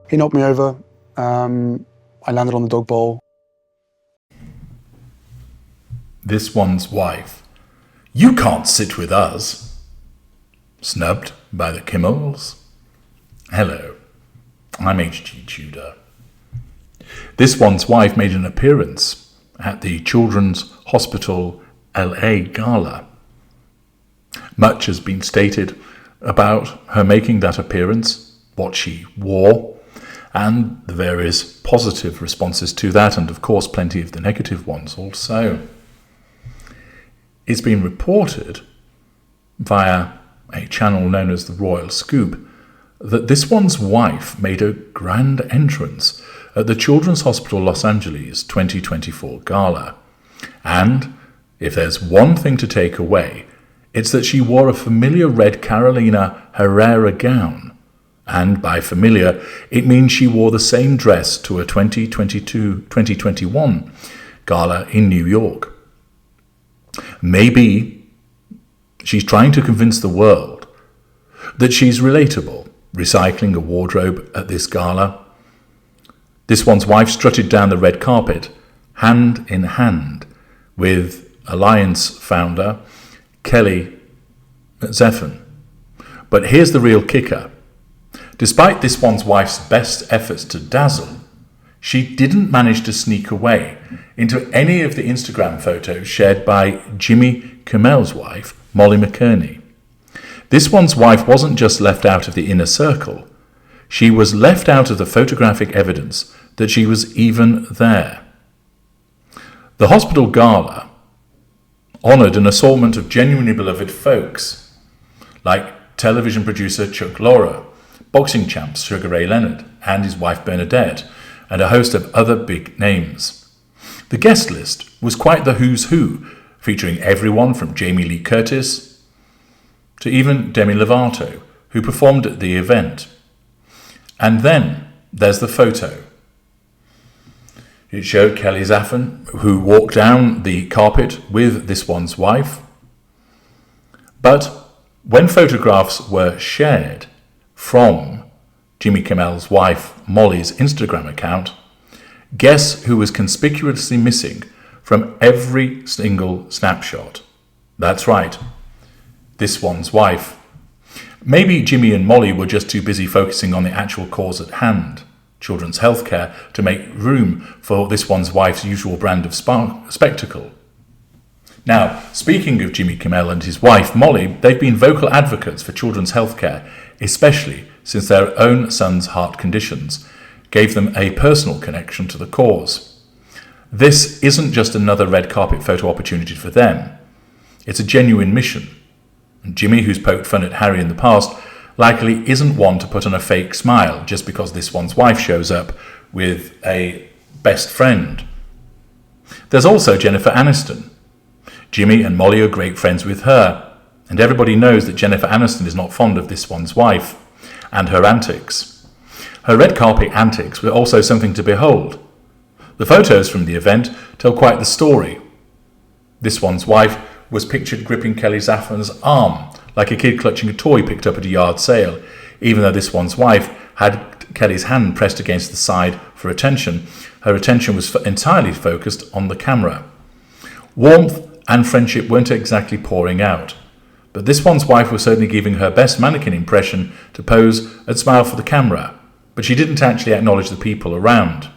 He knocked me over. I landed on the dog bowl. This one's wife. You can't sit with us. Snubbed by the Kimmels. Hello, I'm HG Tudor. This one's wife made an appearance at the Children's Hospital CHLA Gala. Much has been stated about her making that appearance, what she wore, and the various positive responses to that, and of course plenty of the negative ones also. It's been reported via a channel known as the Royal Scoop that this one's wife made a grand entrance at the Children's Hospital Los Angeles 2024 Gala. And if there's one thing to take away, it's that she wore a familiar red Carolina Herrera gown. And by familiar, it means she wore the same dress to a 2021 gala in New York. Maybe she's trying to convince the world that she's relatable, recycling a wardrobe at this gala. This one's wife strutted down the red carpet, hand in hand with Alliance founder Kelly Zephyr. But here's the real kicker. Despite this one's wife's best efforts to dazzle, she didn't manage to sneak away into any of the Instagram photos shared by Jimmy Kimmel's wife, Molly McKerney. This one's wife wasn't just left out of the inner circle, she was left out of the photographic evidence that she was even there. The hospital gala honoured an assortment of genuinely beloved folks, like television producer Chuck Lorre, boxing champs Sugar Ray Leonard and his wife Bernadette, and a host of other big names. The guest list was quite the who's who, featuring everyone from Jamie Lee Curtis to even Demi Lovato, who performed at the event. And then there's the photo. It showed Kelly Zephyr, who walked down the carpet with this one's wife. But when photographs were shared from Jimmy Kimmel's wife Molly's Instagram account, guess who was conspicuously missing from every single snapshot? That's right, this one's wife. Maybe Jimmy and Molly were just too busy focusing on the actual cause at hand, children's healthcare, to make room for this one's wife's usual brand of spectacle. Now, speaking of Jimmy Kimmel and his wife Molly, they've been vocal advocates for children's healthcare, especially since their own son's heart conditions gave them a personal connection to the cause. This isn't just another red carpet photo opportunity for them. It's a genuine mission. And Jimmy, who's poked fun at Harry in the past, likely isn't one to put on a fake smile just because this one's wife shows up with a best friend. There's also Jennifer Aniston. Jimmy and Molly are great friends with her, and everybody knows that Jennifer Aniston is not fond of this one's wife and her antics. Her red carpet antics were also something to behold. The photos from the event tell quite the story. This one's wife was pictured gripping Kelly Zephyr's arm like a kid clutching a toy picked up at a yard sale. Even though this one's wife had Kelly's hand pressed against the side for attention, her attention was entirely focused on the camera. Warmth and friendship weren't exactly pouring out, but this one's wife was certainly giving her best mannequin impression to pose and smile for the camera, but she didn't actually acknowledge the people around.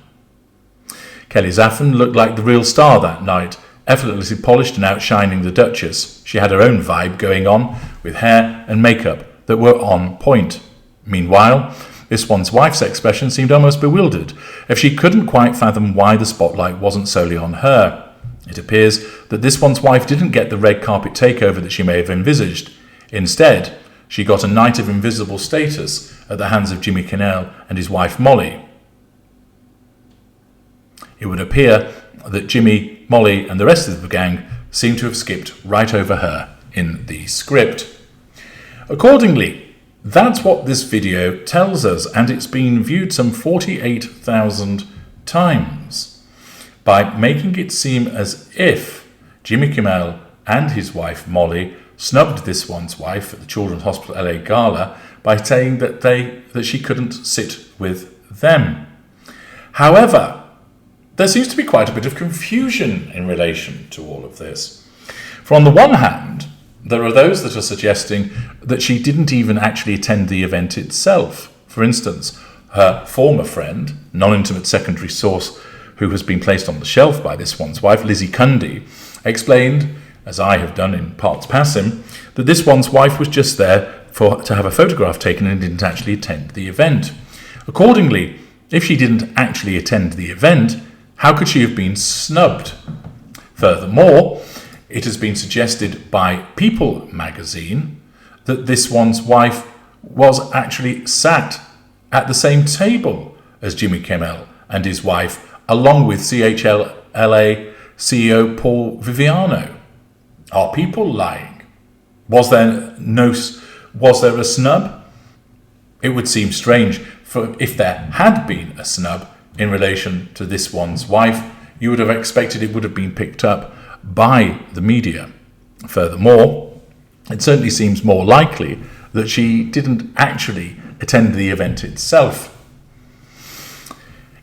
Kelly Zephyr looked like the real star that night, effortlessly polished and outshining the Duchess. She had her own vibe going on, with hair and makeup that were on point. Meanwhile, this one's wife's expression seemed almost bewildered, if she couldn't quite fathom why the spotlight wasn't solely on her. It appears that this one's wife didn't get the red carpet takeover that she may have envisaged. Instead, she got a night of invisible status at the hands of Jimmy Kimmel and his wife Molly. It would appear that Jimmy, Molly and the rest of the gang seem to have skipped right over her in the script. Accordingly, that's what this video tells us, and it's been viewed some 48,000 times, by making it seem as if Jimmy Kimmel and his wife Molly snubbed this one's wife at the Children's Hospital LA Gala by saying that she couldn't sit with them. However, there seems to be quite a bit of confusion in relation to all of this. For on the one hand, there are those that are suggesting that she didn't even actually attend the event itself. For instance, her former friend, non-intimate secondary source who has been placed on the shelf by this one's wife, Lizzie Cundy, explained, as I have done in parts passing, that this one's wife was just there to have a photograph taken and didn't actually attend the event. Accordingly, if she didn't actually attend the event, how could she have been snubbed? Furthermore, it has been suggested by People magazine that this one's wife was actually sat at the same table as Jimmy Kimmel and his wife, along with CHLA CEO Paul Viviano. Are people lying? Was there a snub? It would seem strange, for if there had been a snub in relation to this one's wife, you would have expected it would have been picked up by the media. Furthermore, it certainly seems more likely that she didn't actually attend the event itself.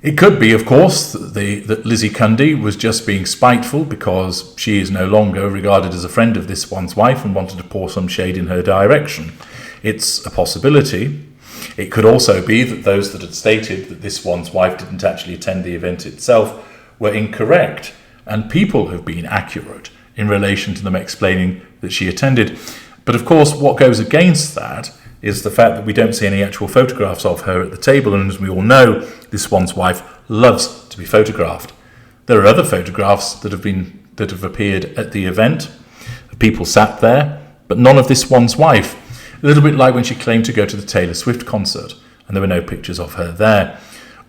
It could be, of course, that Lizzie Cundy was just being spiteful because she is no longer regarded as a friend of this one's wife and wanted to pour some shade in her direction. It's a possibility. It could also be that those that had stated that this one's wife didn't actually attend the event itself were incorrect, and People have been accurate in relation to them explaining that she attended. But of course, what goes against that is the fact that we don't see any actual photographs of her at the table, and as we all know, this one's wife loves to be photographed. There are other photographs that have appeared at the event. People sat there, but none of this one's wife. A little bit like when she claimed to go to the Taylor Swift concert, and there were no pictures of her there.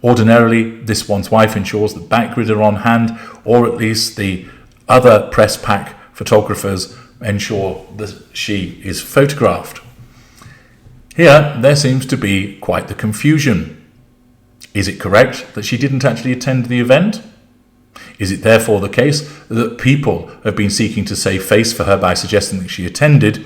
Ordinarily, this one's wife ensures that backgrid are on hand, or at least the other press pack photographers ensure that she is photographed. Here, there seems to be quite the confusion. Is it correct that she didn't actually attend the event? Is it therefore the case that People have been seeking to save face for her by suggesting that she attended?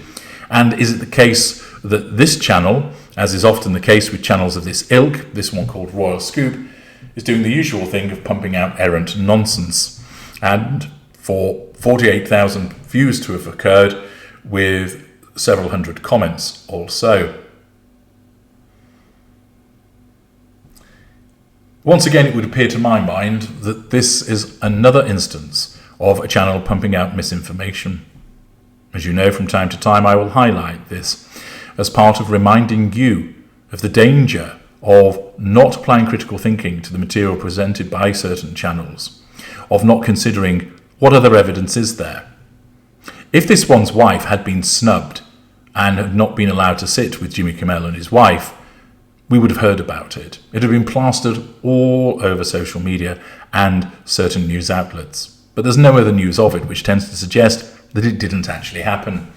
And is it the case that this channel, as is often the case with channels of this ilk, this one called Royal Scoop, is doing the usual thing of pumping out errant nonsense? And for 48,000 views to have occurred with several hundred comments also. Once again, it would appear to my mind that this is another instance of a channel pumping out misinformation. As you know, from time to time I will highlight this as part of reminding you of the danger of not applying critical thinking to the material presented by certain channels, of not considering what other evidence is there. If this one's wife had been snubbed and had not been allowed to sit with Jimmy Kimmel and his wife, we would have heard about it. It had been plastered all over social media and certain news outlets. But there's no other news of it, which tends to suggest that it didn't actually happen.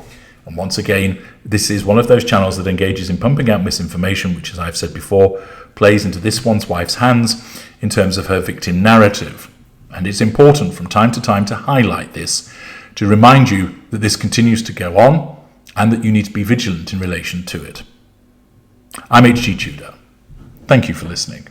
And once again, this is one of those channels that engages in pumping out misinformation, which, as I've said before, plays into this one's wife's hands in terms of her victim narrative. And it's important from time to time to highlight this, to remind you that this continues to go on and that you need to be vigilant in relation to it. I'm HG Tudor. Thank you for listening.